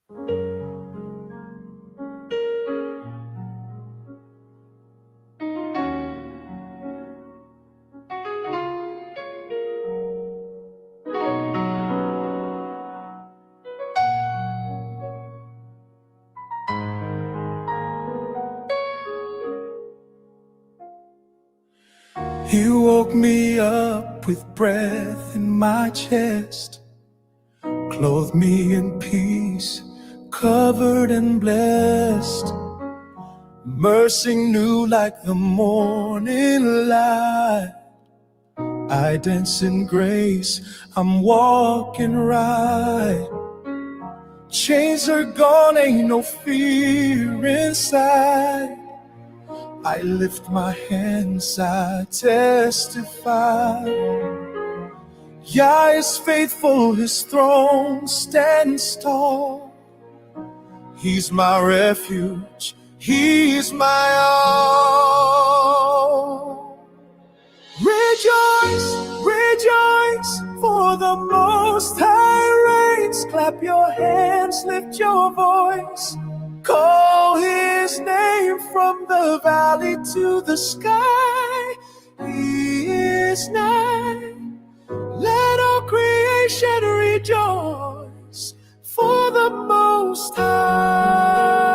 He woke me up with breath in my chest, clothed me in peace, covered and blessed. Mercy new like the morning light. I dance in grace, I'm walking right. Chains are gone, ain't no fear inside. I lift my hands, I testify. Yah is faithful, his throne stands tall. He's my refuge, he's my all. Rejoice, rejoice, for the Most High reigns. Clap your hands, lift your voice. Call his name from the valley to the sky. He is nigh. Let all creation rejoice for the Most High.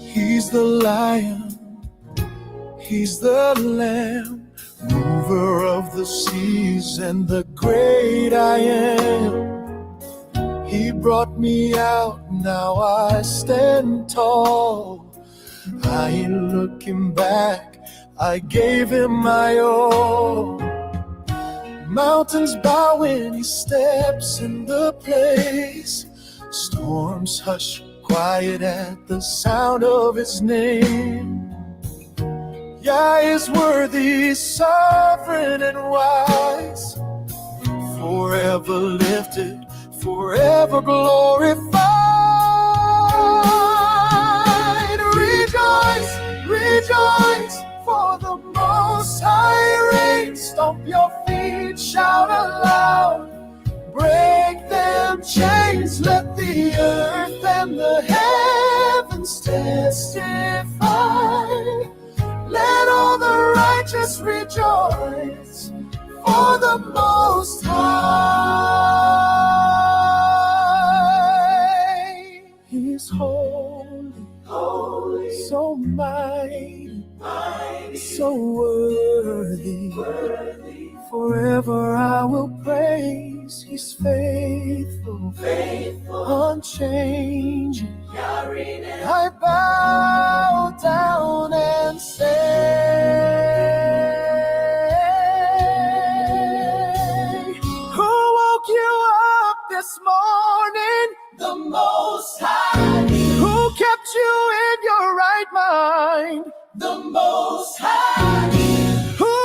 He's the Lion, he's the Lamb, mover of the seas and the great I am. He brought me out, now I stand tall. I ain't looking back, I gave him my all. Mountains bow when he steps in the place. Storms hush quiet at the sound of his name. Yah is worthy, sovereign and wise, forever lifted, forever glorified. Rejoice, rejoice, for the Most High reigns. Stomp your feet, shout aloud, break them chains, let the earth and the heavens testify. Let all the righteous rejoice for the Most High. He's holy, holy, so mighty, mighty, so worthy, worthy. Forever I will praise. He's faithful, faithful, unchanging. I bow down and say, who woke you up this morning? The Most High. Who kept you in your right mind? The Most High. Who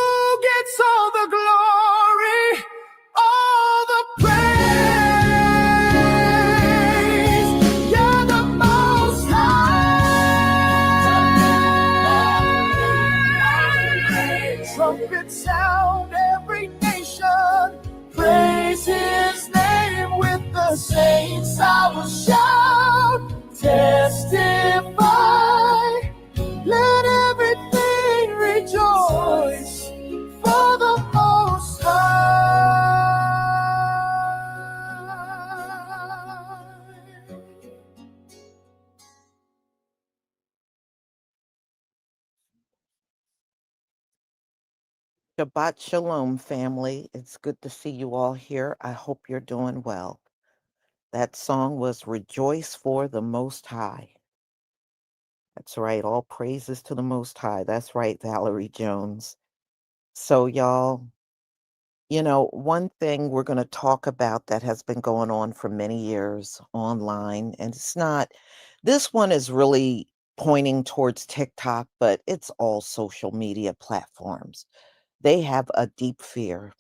gets all the glory, all the praise? You're the Most High. Trumpet sound, every nation praise his name. With the saints I will shout, testify. Let everything rejoice for the Most High. Shabbat Shalom, family. It's good to see you all here. I hope you're doing well. That song was Rejoice for the Most High. That's right. All praises to the Most High. That's right, Valerie Jones. So, y'all, one thing we're going to talk about that has been going on for many years online, and this one is really pointing towards TikTok, but it's all social media platforms. They have a deep fear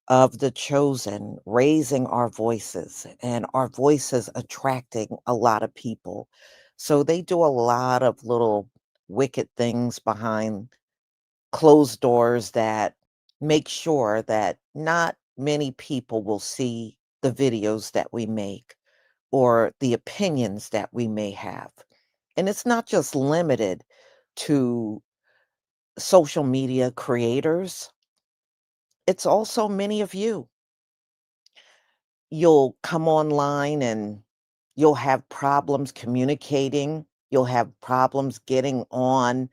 of the chosen raising our voices and our voices attracting a lot of people. So they do a lot of little wicked things behind closed doors that make sure that not many people will see the videos that we make or the opinions that we may have. And it's not just limited to social media creators, it's also many of you. You'll come online and you'll have problems communicating, you'll have problems getting on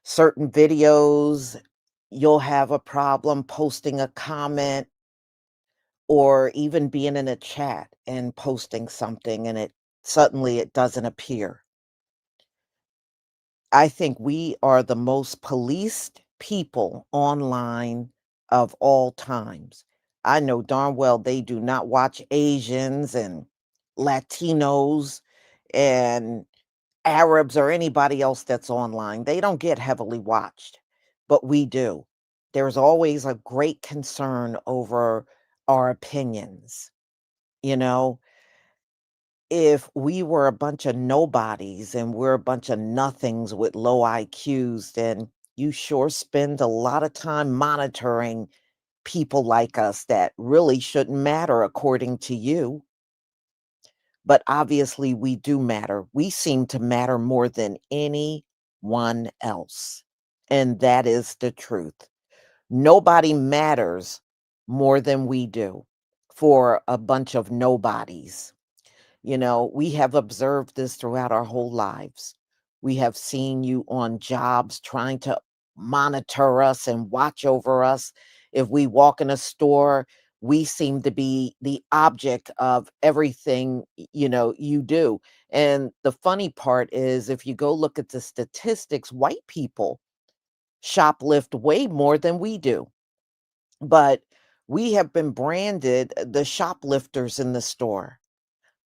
certain videos, you'll have a problem posting a comment or even being in a chat and posting something and it doesn't appear. I think we are the most policed people online of all times. I know darn well they do not watch Asians and Latinos and Arabs or anybody else that's online. They don't get heavily watched, but we do. There's always a great concern over our opinions. You know, if we were a bunch of nobodies and we're a bunch of nothings with low IQs, then you sure spend a lot of time monitoring people like us that really shouldn't matter according to you. But obviously, we do matter. We seem to matter more than anyone else. And that is the truth. Nobody matters more than we do for a bunch of nobodies. You know, we have observed this throughout our whole lives. We have seen you on jobs trying to monitor us and watch over us. If we walk in a store, we seem to be the object of everything, you do. And the funny part is, if you go look at the statistics, white people shoplift way more than we do. But we have been branded the shoplifters in the store.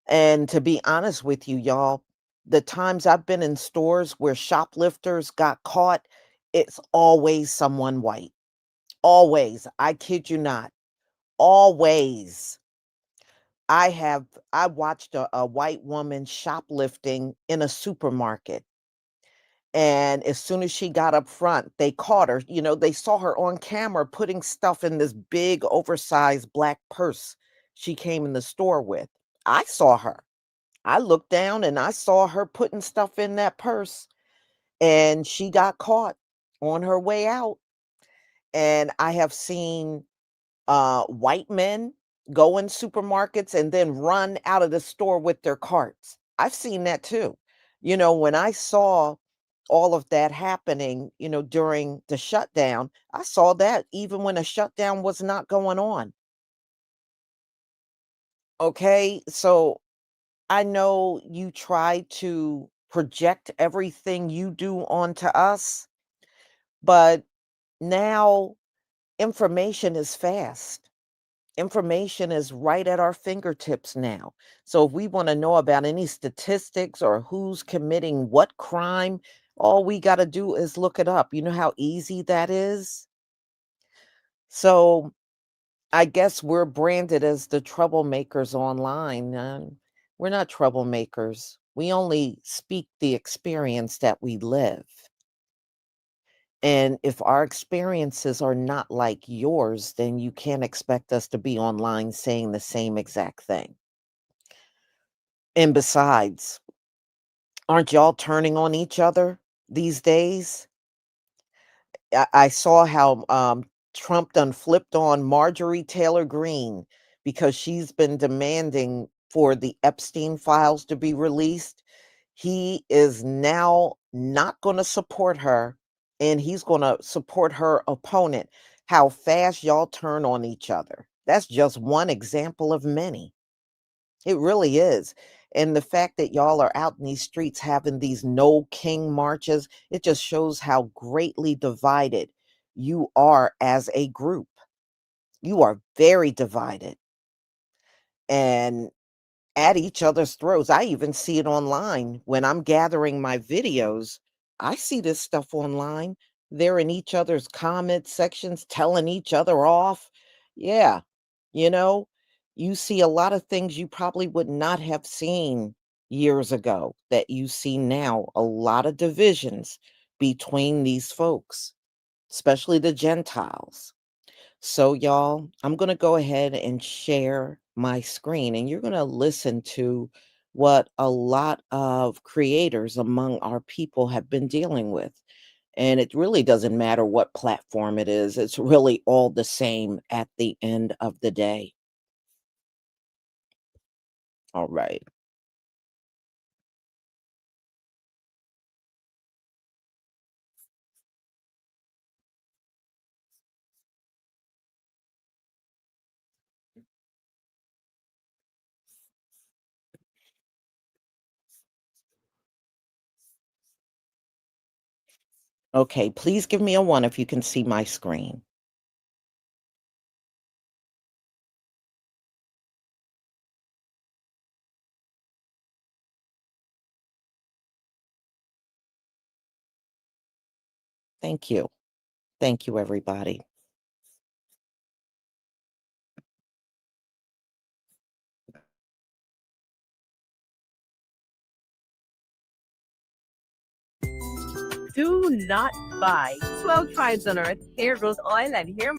And to be honest with you, y'all, the times I've been in stores where shoplifters got caught, it's always someone white. Always. I kid you not. Always. I watched a white woman shoplifting in a supermarket. And as soon as she got up front, they caught her. They saw her on camera putting stuff in this big, oversized black purse she came in the store with. I saw her. I looked down and I saw her putting stuff in that purse, and she got caught on her way out. And I have seen white men go in supermarkets and then run out of the store with their carts. I've seen that too. When I saw all of that happening, during the shutdown, I saw that even when a shutdown was not going on. Okay. So I know you try to project everything you do onto us, but now information is fast. Information is right at our fingertips now. So if we want to know about any statistics or who's committing what crime, all we got to do is look it up. You know how easy that is? So I guess we're branded as the troublemakers online. And we're not troublemakers. We only speak the experience that we live. And if our experiences are not like yours, then you can't expect us to be online saying the same exact thing. And besides, aren't y'all turning on each other these days? I saw how Trump done flipped on Marjorie Taylor Greene because she's been demanding for the Epstein files to be released. He is now not going to support her, and he's going to support her opponent. How fast y'all turn on each other. That's just one example of many. It really is. And the fact that y'all are out in these streets having these no king marches, it just shows how greatly divided you are as a group. You are very divided and at each other's throats. I even see it online when I'm gathering my videos. I see this stuff online. They're in each other's comment sections telling each other off. Yeah. You know, you see a lot of things you probably would not have seen years ago that you see now. A lot of divisions between these folks, especially the Gentiles. So, y'all, I'm going to go ahead and share my screen, and you're going to listen to what a lot of creators among our people have been dealing with. And it really doesn't matter what platform it is, it's really all the same at the end of the day. All right. Okay, please give me a 1 if you can see my screen. Thank you. Thank you, everybody. Do not buy 12 tribes on earth, hair grows oil, and hair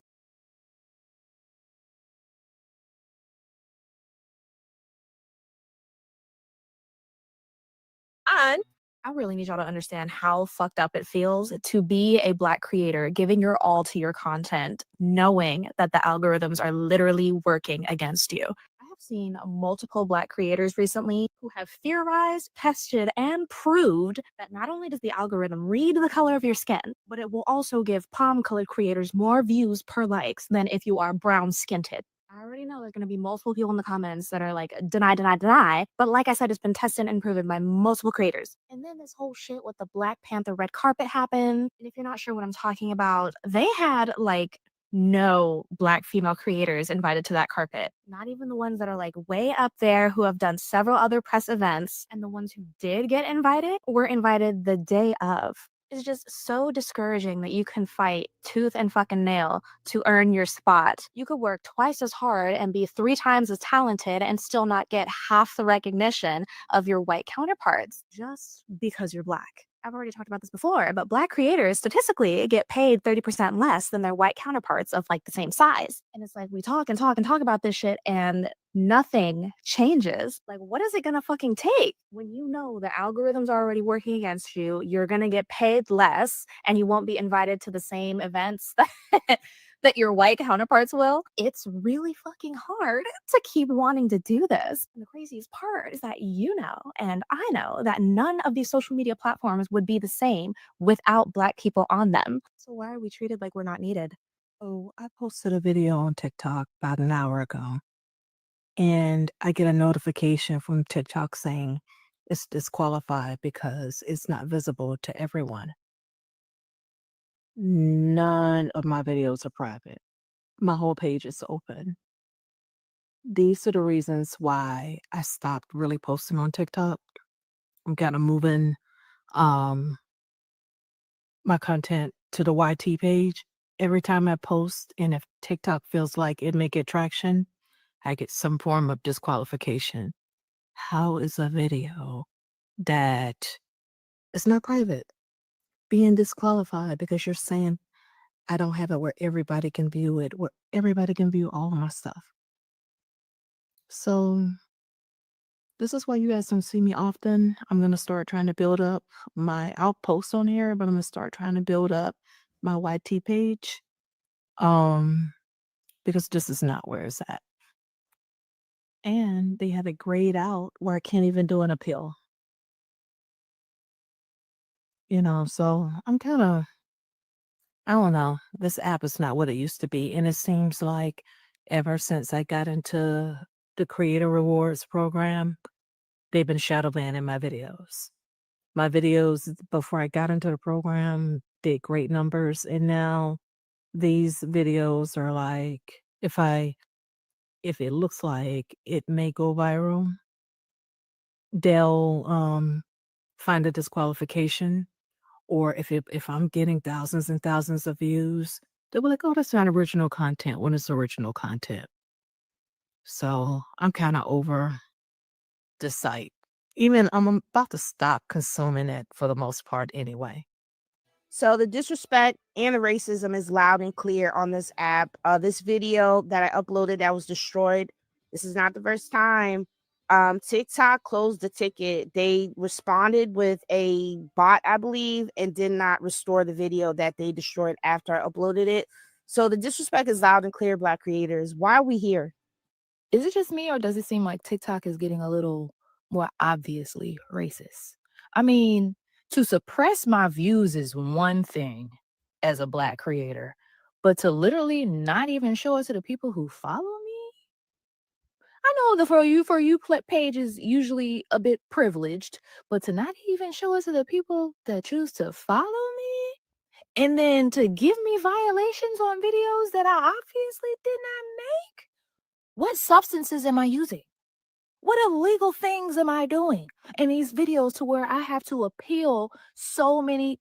and I really need y'all to understand how fucked up it feels to be a Black creator, giving your all to your content, knowing that the algorithms are literally working against you. I have seen multiple Black creators recently who have theorized, tested, and proved that not only does the algorithm read the color of your skin, but it will also give palm colored creators more views per likes than if you are brown skinned. I already know there's going to be multiple people in the comments that are like, deny, deny, deny. But like I said, it's been tested and proven by multiple creators. And then this whole shit with the Black Panther red carpet happened. And if you're not sure what I'm talking about, they had like no Black female creators invited to that carpet. Not even the ones that are like way up there who have done several other press events. And the ones who did get invited were invited the day of. It's just so discouraging that you can fight tooth and fucking nail to earn your spot. You could work twice as hard and be 3 times as talented and still not get half the recognition of your white counterparts just because you're Black. I've already talked about this before, but Black creators statistically get paid 30% less than their white counterparts of like the same size. And it's like we talk and talk and talk about this shit and nothing changes. Like, what is it gonna fucking take when you know the algorithms are already working against you? You're gonna get paid less and you won't be invited to the same events that that your white counterparts will. It's really fucking hard to keep wanting to do this. And the craziest part is that you know, and I know that none of these social media platforms would be the same without Black people on them. So why are we treated like we're not needed? Oh, I posted a video on TikTok about an hour ago, and I get a notification from TikTok saying it's disqualified because it's not visible to everyone. None of my videos are private. My whole page is open. These are the reasons why I stopped really posting on TikTok. I'm kind of moving um my content to the YT page. Every time I post, and if TikTok feels like it may get traction, I get some form of disqualification. How is a video that is not private being disqualified because you're saying I don't have it where everybody can view it, where everybody can view all of my stuff? So this is why you guys don't see me often. I'm gonna start trying to build up I'll post on here, but I'm gonna start trying to build up my YT page. Um, because this is not where it's at. And they have it grayed out where I can't even do an appeal. So I'm kind of, I don't know. This app is not what it used to be. And it seems like ever since I got into the Creator Rewards program, they've been shadow banning my videos. My videos before I got into the program did great numbers. And now these videos are like, if it looks like it may go viral, they'll find a disqualification. Or if I'm getting thousands and thousands of views, they'll be like, "Oh, that's not original content," when it's original content. So I'm kind of over the site. Even I'm about to stop consuming it for the most part anyway. So the disrespect and the racism is loud and clear on this app. This video that I uploaded that was destroyed, this is not the first time. TikTok closed the ticket. They responded with a bot, I believe, and did not restore the video that they destroyed after I uploaded it. So the disrespect is loud and clear, Black creators. Why are we here? Is it just me, or does it seem like TikTok is getting a little more obviously racist? I mean, to suppress my views is one thing as a Black creator, but to literally not even show it to the people who follow me? I know the for you page is usually a bit privileged, but to not even show it to the people that choose to follow me, and then to give me violations on videos that I obviously did not make? What substances am I using? What illegal things am I doing in these videos to where I have to appeal so many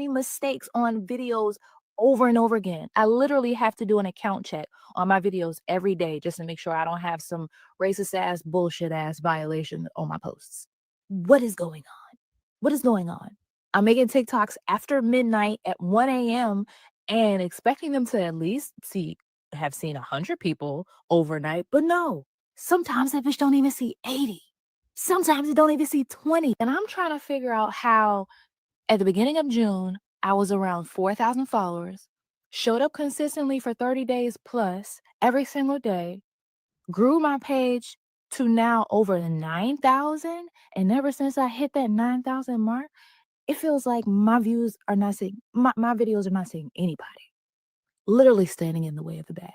mistakes on videos over and over again? I literally have to do an account check on my videos every day just to make sure I don't have some racist ass, bullshit ass violation on my posts. What is going on? What is going on? I'm making TikToks after midnight at 1 a.m. and expecting them to at least have seen 100 people overnight, but no. Sometimes that bitch don't even see 80. Sometimes it don't even see 20. And I'm trying to figure out how at the beginning of June, I was around 4,000 followers, showed up consistently for 30 days plus every single day, grew my page to now over 9,000. And ever since I hit that 9,000 mark, it feels like my views are not seeing, my videos are not seeing anybody, literally standing in the way of the bag.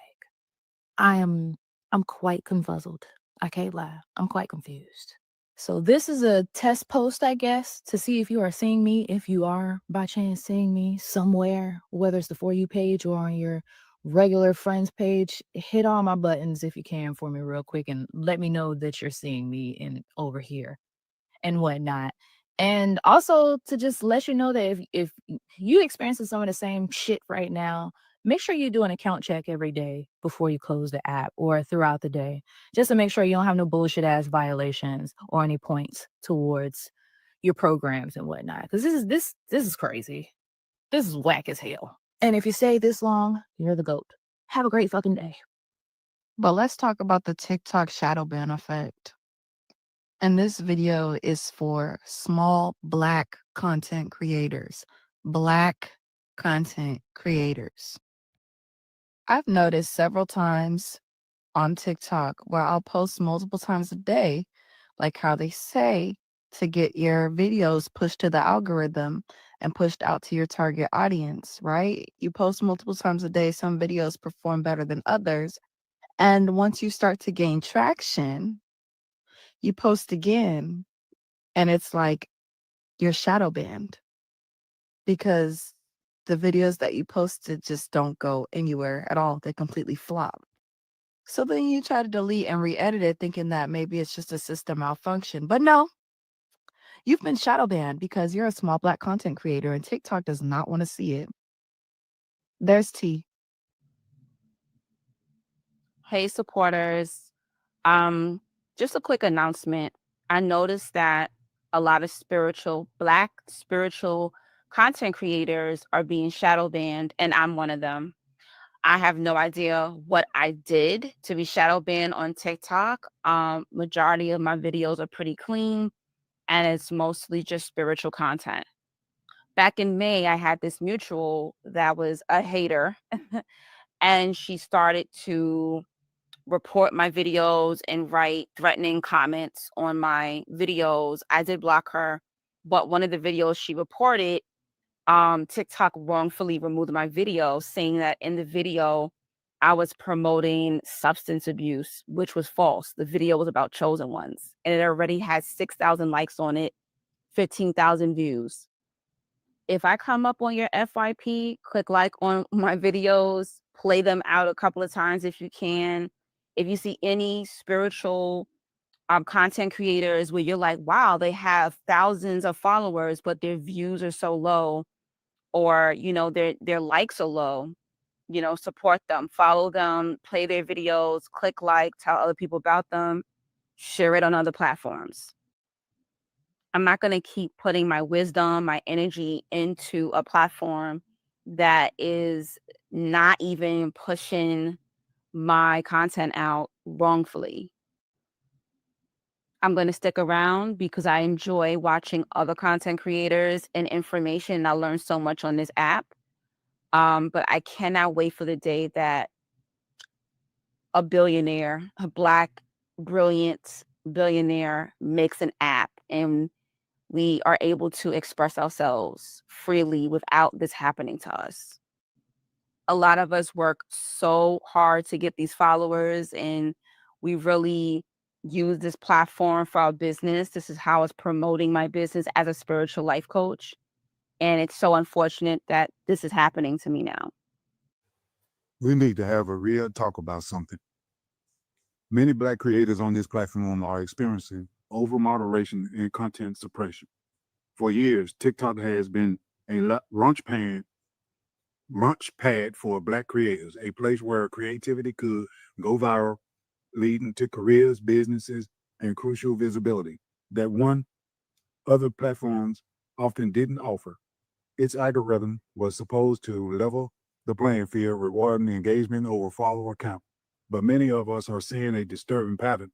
I'm quite confuzzled. I can't lie. I'm quite confused. So this is a test post, I guess, to see if you are seeing me. If you are by chance seeing me somewhere, whether it's the For You page or on your regular friends page, hit all my buttons if you can for me real quick and let me know that you're seeing me in over here and whatnot. And also to just let you know that if you experiencing some of the same shit right now, make sure you do an account check every day before you close the app or throughout the day, just to make sure you don't have no bullshit ass violations or any points towards your programs and whatnot. Because this is crazy. This is whack as hell. And if you stay this long, you're the GOAT. Have a great fucking day. But let's talk about the TikTok shadow ban effect. And this video is for small Black content creators. Black content creators. I've noticed several times on TikTok where I'll post multiple times a day, like how they say to get your videos pushed to the algorithm and pushed out to your target audience, right? You post multiple times a day, some videos perform better than others. And once you start to gain traction, you post again, and it's like you're shadow banned because the videos that you posted just don't go anywhere at all. They completely flop. So then you try to delete and re-edit it thinking that maybe it's just a system malfunction. But no, you've been shadow banned because you're a small Black content creator and TikTok does not want to see it. There's T. Hey, supporters. Just a quick announcement. I noticed that a lot of Black spiritual content creators are being shadow banned, and I'm one of them. I have no idea what I did to be shadow banned on TikTok. Majority of my videos are pretty clean, and it's mostly just spiritual content. Back in May, I had this mutual that was a hater, and she started to report my videos and write threatening comments on my videos. I did block her, but one of the videos she reported, TikTok wrongfully removed my video, saying that in the video I was promoting substance abuse, which was false. The video was about chosen ones, and it already had 6,000 likes on it, 15,000 views. If I come up on your FYP, click like on my videos, play them out a couple of times if you can. If you see any spiritual content creators where you're like, wow, they have thousands of followers, but their views are so low, or their likes are low, support them, follow them, play their videos, click like, tell other people about them, share it on other platforms. I'm not going to keep putting my wisdom, my energy into a platform that is not even pushing my content out wrongfully. I'm going to stick around because I enjoy watching other content creators and information. I learned so much on this app. But I cannot wait for the day that a billionaire, a Black, brilliant billionaire, makes an app and we are able to express ourselves freely without this happening to us. A lot of us work so hard to get these followers, and we really use this platform for our business. This is how it's promoting my business as a spiritual life coach. And it's so unfortunate that this is happening to me now. We need to have a real talk about something. Many Black creators on this platform are experiencing over-moderation and content suppression. For years, TikTok has been a launch pad for Black creators, a place where creativity could go viral, leading to careers, businesses, and crucial visibility that other platforms often didn't offer. Its algorithm was supposed to level the playing field, rewarding engagement over follower count. But many of us are seeing a disturbing pattern.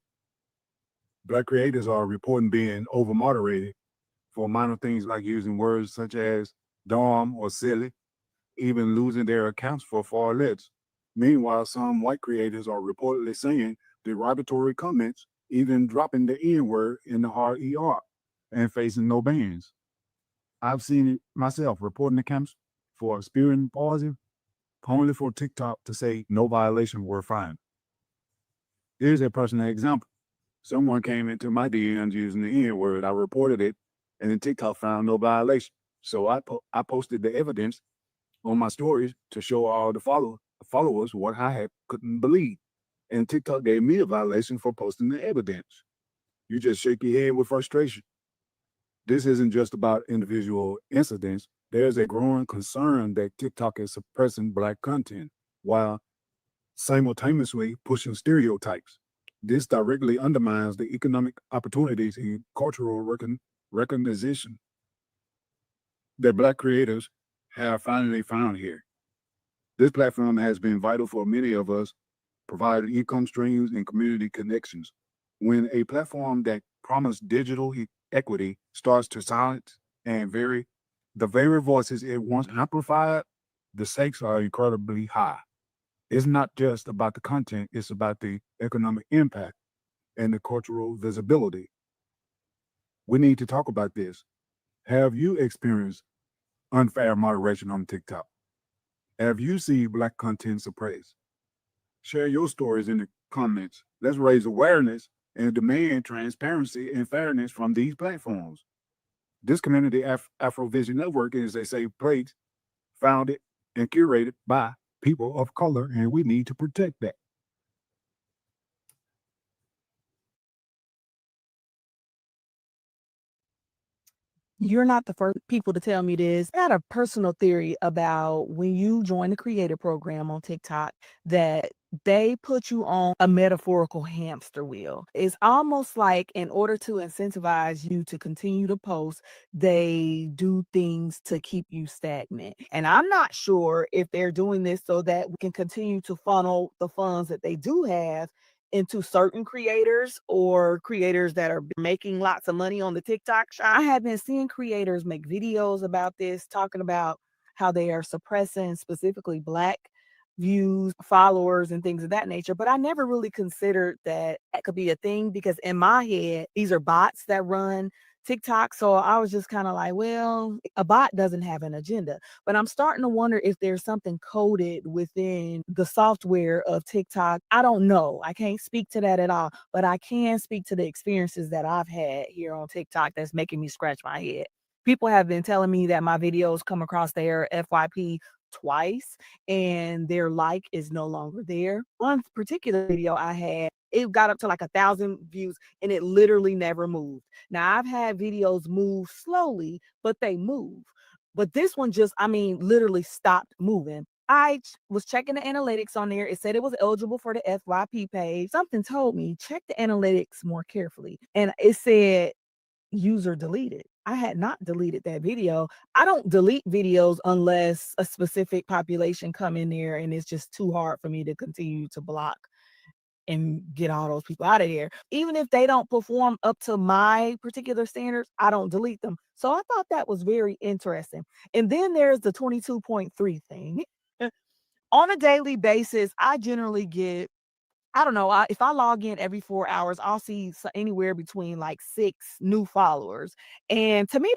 Black creators are reporting being over-moderated for minor things like using words such as dumb or silly, even losing their accounts for far less. Meanwhile, some white creators are reportedly saying derogatory comments, even dropping the N-word in the hard ER and facing no bans. I've seen it myself, reporting accounts for spewing positive, only for TikTok to say no violation were fine. Here's a personal example. Someone came into my DMs using the N-word. I reported it, and then TikTok found no violation. So I posted the evidence on my stories to show all the followers what I couldn't believe. And TikTok gave me a violation for posting the evidence. You just shake your head with frustration. This isn't just about individual incidents. There's a growing concern that TikTok is suppressing Black content while simultaneously pushing stereotypes. This directly undermines the economic opportunities and cultural recognition that Black creators have finally found here. This platform has been vital for many of us, providing income streams and community connections. When a platform that promised digital equity starts to silence the very voices it once amplified, the stakes are incredibly high. It's not just about the content, it's about the economic impact and the cultural visibility. We need to talk about this. Have you experienced unfair moderation on TikTok? Have you seen Black content suppressed? Share your stories in the comments. Let's raise awareness and demand transparency and fairness from these platforms. This community Afrovision Network is a safe place founded and curated by people of color, and we need to protect that. You're not the first people to tell me this. I had a personal theory about when you join the creator program on TikTok that they put you on a metaphorical hamster wheel. It's almost like in order to incentivize you to continue to post, they do things to keep you stagnant. And I'm not sure if they're doing this so that we can continue to funnel the funds that they do have into certain creators or creators that are making lots of money on the TikTok shop. I have been seeing creators make videos about this, talking about how they are suppressing specifically Black views, followers, and things of that nature. But I never really considered that that could be a thing because in my head, these are bots that run TikTok. So I was just kind of like, well, a bot doesn't have an agenda. But I'm starting to wonder if there's something coded within the software of TikTok. I don't know. I can't speak to that at all, but I can speak to the experiences that I've had here on TikTok that's making me scratch my head. People have been telling me that my videos come across their FYP twice and their like is no longer there. One particular video I had, it got up to like 1,000 views and it literally never moved. Now I've had videos move slowly, but they move. But this one just, I mean, literally stopped moving. I was checking the analytics on there. It said it was eligible for the FYP page. Something told me check the analytics more carefully. And it said user deleted. I had not deleted that video. I don't delete videos unless a specific population come in there and it's just too hard for me to continue to block and get all those people out of there. Even if they don't perform up to my particular standards, I don't delete them. So I thought that was very interesting. And then there's the 22.3 thing. On a daily basis, I generally get, I don't know, if I log in every 4 hours, I'll see anywhere between like 6 new followers. And to me,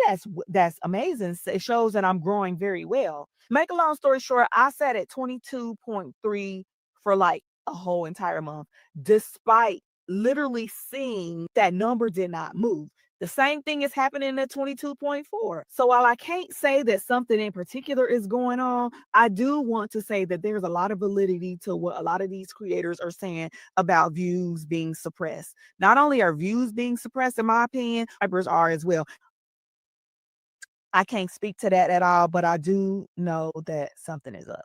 that's amazing. It shows that I'm growing very well. Make a long story short, I sat at 22.3 for like a whole entire month, despite literally seeing that number did not move. The same thing is happening at 22.4. So while I can't say that something in particular is going on, I do want to say that there's a lot of validity to what a lot of these creators are saying about views being suppressed. Not only are views being suppressed, in my opinion, subscribers are as well. I can't speak to that at all, but I do know that something is up.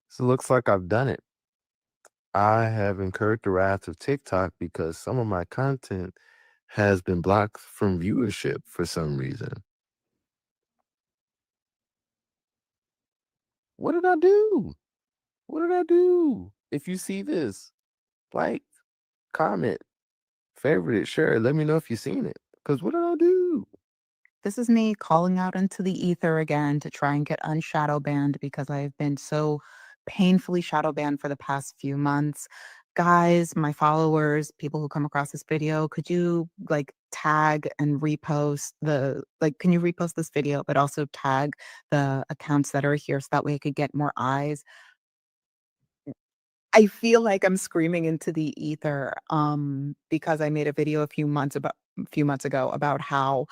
So it looks like I've done it. I have incurred the wrath of TikTok because some of my content has been blocked from viewership for some reason. What did I do? What did I do? If you see this, like, comment, favorite it, share it. Let me know if you've seen it. Because what did I do? This is me calling out into the ether again to try and get unshadowbanned because I've been so painfully shadowbanned for the past few months. Guys, my followers, people who come across this video, could you like tag and repost can you repost this video, but also tag the accounts that are here so that way I could get more eyes? I feel like I'm screaming into the ether because I made a video a few months ago about how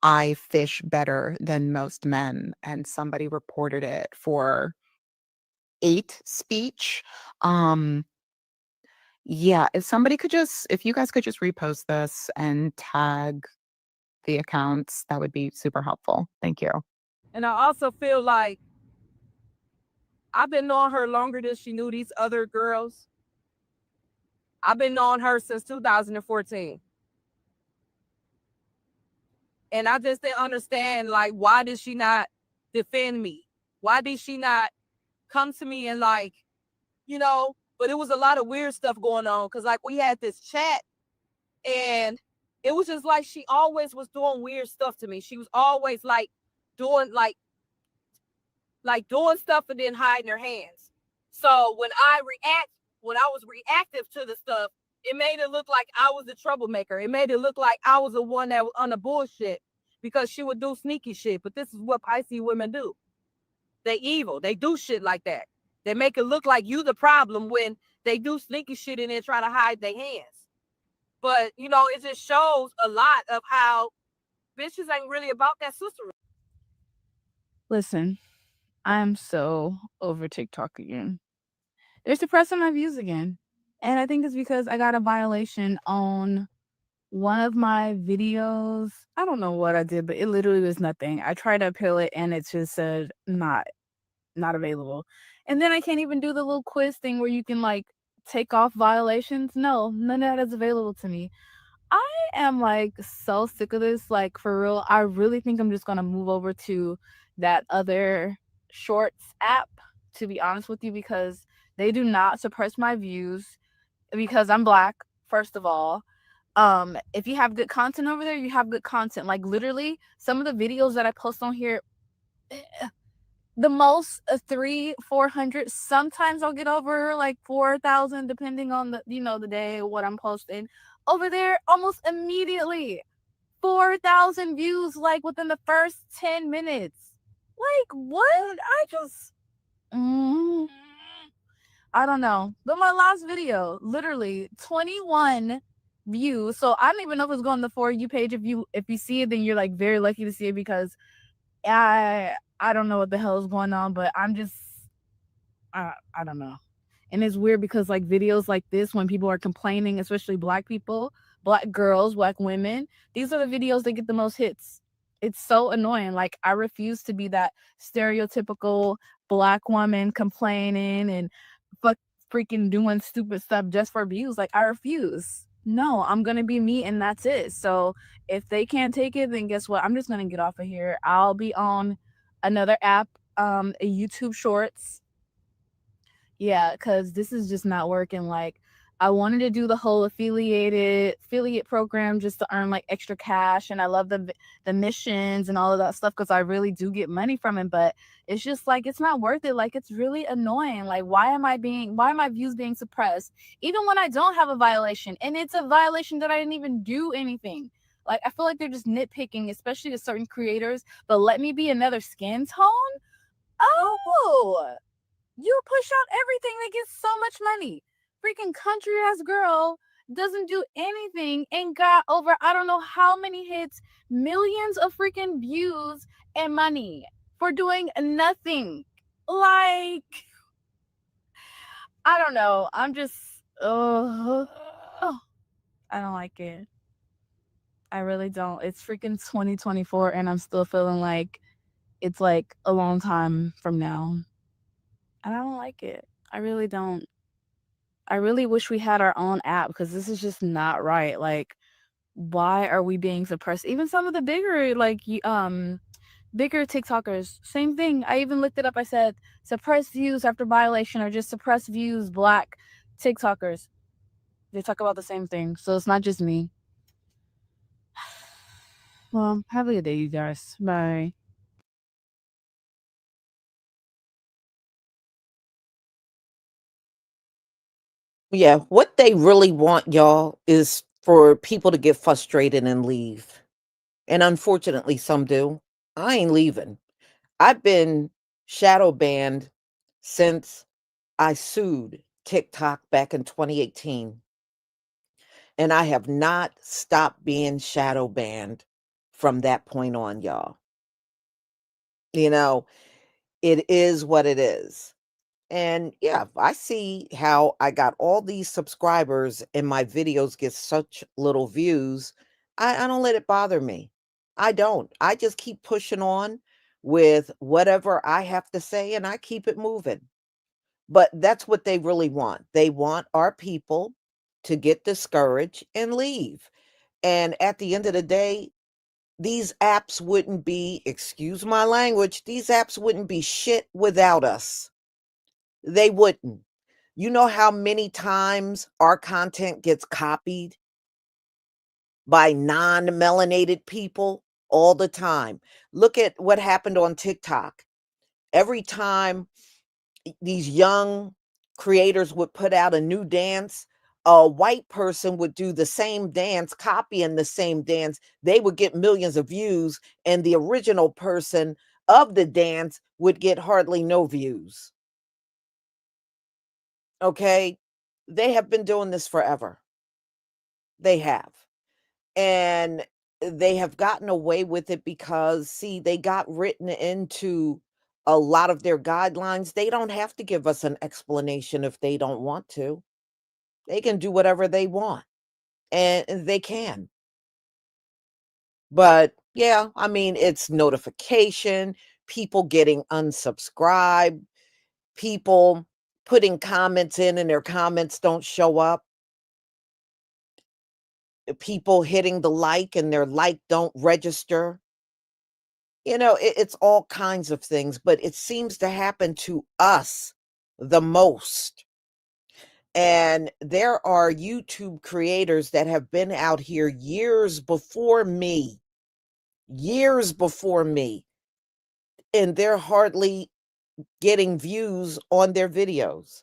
I fish better than most men, and somebody reported it for hate speech. Yeah, if you guys could just repost this and tag the accounts, that would be super helpful. Thank you. And I also feel like I've been knowing her longer than she knew these other girls. I've been knowing her since 2014. And I just didn't understand, like, why did she not defend me? Why did she not come to me and, like, but it was a lot of weird stuff going on. Cause like we had this chat and it was just like, she always was doing weird stuff to me. She was always like doing doing stuff and then hiding her hands. So when I was reactive to the stuff, it made it look like I was the troublemaker. It made it look like I was the one that was on the bullshit because she would do sneaky shit. But this is what Pisces women do. They evil. They do shit like that. They make it look like you the problem when they do sneaky shit and then try to hide their hands. But, it just shows a lot of how bitches ain't really about that sister. Listen, I'm so over TikTok again. They're suppressing my views again. And I think it's because I got a violation on one of my videos. I don't know what I did, but it literally was nothing. I tried to appeal it and it just said not available. And then I can't even do the little quiz thing where you can like take off violations. No, none of that is available to me. I am like so sick of this. Like for real, I really think I'm just gonna move over to that other shorts app, to be honest with you, because they do not suppress my views because I'm Black, first of all. If you have good content over there, you have good content. Like literally some of the videos that I post on here, the most 300-400. Sometimes I'll get over like 4,000 depending on the day what I'm posting. Over there almost immediately 4,000 views like within the first 10 minutes. Like what? I don't know. But my last video, literally 21 views. So I don't even know if it's going on the For You page. If you see it, then you're like very lucky to see it because I don't know what the hell is going on, but I'm just I don't know. And it's weird because like videos like this, when people are complaining, especially Black people, Black girls, Black women, these are the videos that get the most hits. It's so annoying. Like I refuse to be that stereotypical Black woman complaining and fuck freaking doing stupid stuff just for views. Like, I refuse. No, I'm gonna be me and that's it. So if they can't take it, then guess what? I'm just gonna get off of here. I'll be on another app, a YouTube Shorts. Yeah, because this is just not working. Like, I wanted to do the whole affiliate program just to earn like extra cash, and I love the missions and all of that stuff because I really do get money from it. But it's just like it's not worth it. Like, it's really annoying. Like, why are my views being suppressed even when I don't have a violation, and it's a violation that I didn't even do anything. Like, I feel like they're just nitpicking, especially to certain creators. But let me be another skin tone. Oh, you push out everything that gets so much money. Freaking country ass girl doesn't do anything and got over I don't know how many hits, millions of freaking views and money for doing nothing. Like, I don't know. I'm just oh, I don't like it. I really don't. It's freaking 2024 and I'm still feeling like it's like a long time from now. And I don't like it. I really don't. I really wish we had our own app because this is just not right. Like, why are we being suppressed? Even some of the bigger, like, bigger TikTokers, same thing. I even looked it up. I said, suppress views after violation or just suppress views, Black TikTokers. They talk about the same thing. So it's not just me. Well, have a good day, you guys. Bye. Yeah, what they really want, y'all, is for people to get frustrated and leave. And unfortunately, some do. I ain't leaving. I've been shadow banned since I sued TikTok back in 2018. And I have not stopped being shadow banned from that point on, y'all. You know, it is what it is. And yeah, I see how I got all these subscribers and my videos get such little views. I don't let it bother me. I don't. I just keep pushing on with whatever I have to say and I keep it moving. But that's what they really want. They want our people to get discouraged and leave. And at the end of the day, these apps wouldn't be, excuse my language, these apps wouldn't be shit without us. They wouldn't. You know how many times our content gets copied by non-melanated people all the time? Look at what happened on TikTok. Every time these young creators would put out a new dance, a white person would do the same dance, copying the same dance. They would get millions of views, and the original person of the dance would get hardly no views. Okay? They have been doing this forever. They have. And they have gotten away with it because, see, they got written into a lot of their guidelines. They don't have to give us an explanation if they don't want to. They can do whatever they want, and they can. But yeah, I mean, it's notification, people getting unsubscribed, people putting comments in and their comments don't show up, people hitting the like and their like don't register. You know, it's all kinds of things, but it seems to happen to us the most. And there are YouTube creators that have been out here years before me, and they're hardly getting views on their videos.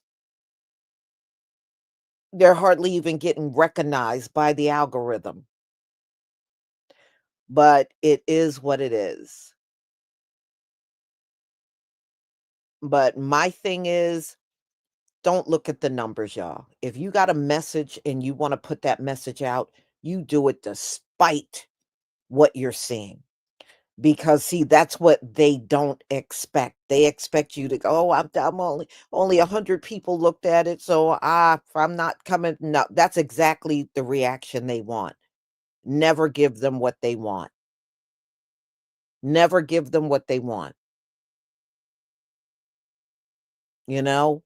They're hardly even getting recognized by the algorithm. But it is what it is. But my thing is, don't look at the numbers, y'all. If you got a message and you want to put that message out, you do it despite what you're seeing. Because see, that's what they don't expect. They expect you to go, oh, I'm only 100 people looked at it, so I'm not coming. No, that's exactly the reaction they want. Never give them what they want. Never give them what they want. you know?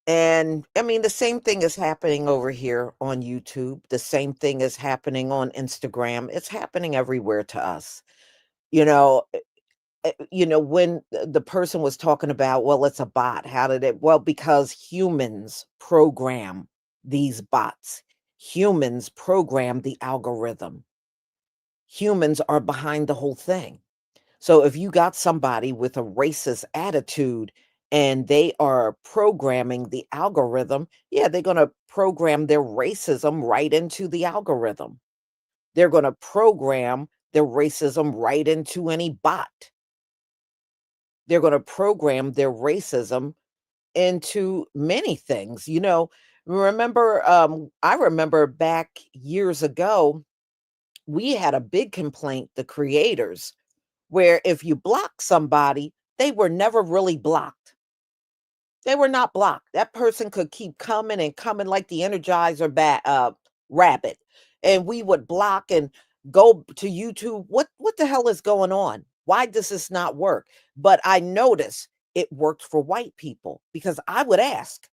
And I mean, the same thing is happening over here on YouTube. The same thing is happening on Instagram. It's happening everywhere to us. You know, when the person was talking about, well, it's a bot. How did it? Well, because humans program these bots. Humans program the algorithm. Humans are behind the whole thing. So if you got somebody with a racist attitude and they are programming the algorithm, yeah, they're going to program their racism right into the algorithm. They're going to program their racism right into any bot. They're going to program their racism into many things. I remember back years ago, we had a big complaint, the creators, where if you block somebody, they were never really blocked. They were not blocked. That person could keep coming and coming like the Energizer rabbit. And we would block and go to YouTube. What the hell is going on? Why does this not work? But I noticed it worked for white people because I would ask,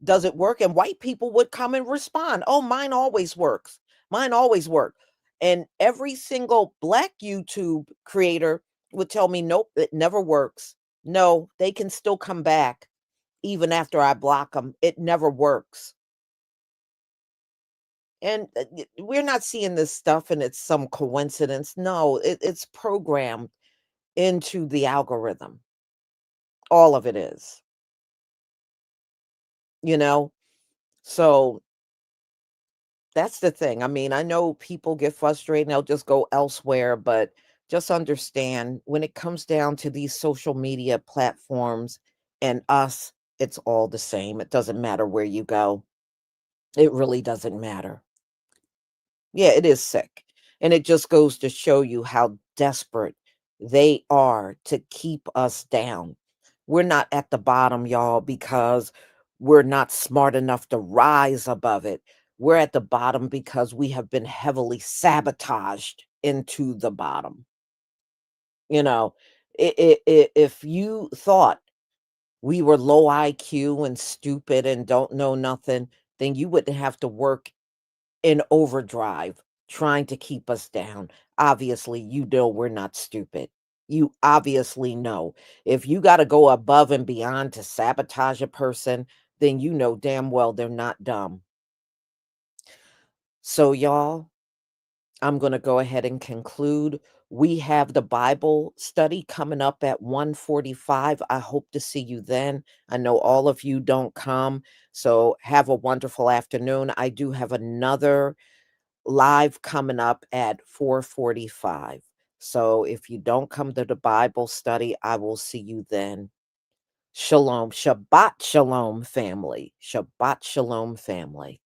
does it work? And white people would come and respond, oh, mine always works. Mine always work. And every single black YouTube creator would tell me, nope, it never works. No, they can still come back even after I block them. It never works. And we're not seeing this stuff and it's some coincidence. No, it's programmed into the algorithm. All of it is, you know? So that's the thing. I mean, I know people get frustrated and they'll just go elsewhere, but just understand when it comes down to these social media platforms and us, it's all the same. It doesn't matter where you go. It really doesn't matter. Yeah, it is sick. And it just goes to show you how desperate they are to keep us down. We're not at the bottom, y'all, because we're not smart enough to rise above it. We're at the bottom because we have been heavily sabotaged into the bottom. You know, if you thought we were low IQ and stupid and don't know nothing, then you wouldn't have to work in overdrive trying to keep us down. Obviously, you know we're not stupid. You obviously know. If you got to go above and beyond to sabotage a person, then you know damn well they're not dumb. So, y'all, I'm going to go ahead and conclude. We have the Bible study coming up at 1:45. I hope to see you then. I know all of you don't come, so have a wonderful afternoon. I do have another live coming up at 4:45. So if you don't come to the Bible study, I will see you then. Shalom. Shabbat shalom, family. Shabbat shalom, family.